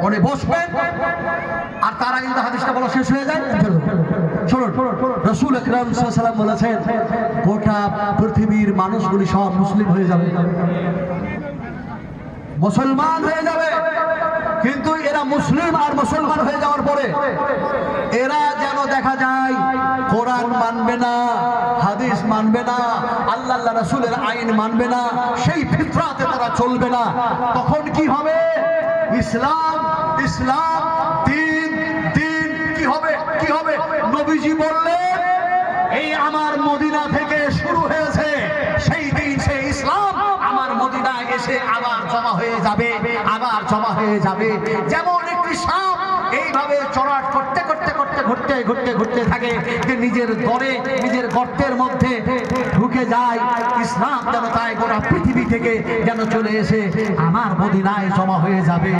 উনি বসবেন আর তার আগে যদি হাদিসটা বলা শেষ হয়ে যায়, শুনুন, রাসূল আকরাম সাল্লাল্লাহু আলাইহি ওয়াসাল্লাম বলেছেন গোটা পৃথিবীর মানুষগুলি সব মুসলিম হয়ে যাবে, মুসলমান হয়ে যাবে, কিন্তু এরা মুসলিম আর মুসলমান হয়ে যাওয়ার পরে এরা যেন দেখা যায় কোরআন মানবে না, হাদিস মানবে না, আল্লাহ রাসূলের আইন মানবে না, সেই ফিতরাতে তারা চলবে না। তখন কি হবে? ইসলাম ইসলাম, দিন দিন কি হবে? কি হবে? নবীজি বললেন এই আমার মদিনা থেকে শুরু হয়েছে, সেই দিন সেই ইসলাম আমার মদিনায় এসে আবার জমা হয়ে যাবে, আবার জমা হয়ে যাবে। যেমন একটি সাপ এইভাবে চড়াট করতে করতে করতে ঘুরতে ঘুরতে ঘুরতে থাকে, যে নিজের দরে নিজের গর্তের মধ্যে ঢুকে যায়, ইসলাম যেন তাই গোটা পৃথিবী থেকে যেন চলে এসে আমার মদিনায় জমা হয়ে যাবে।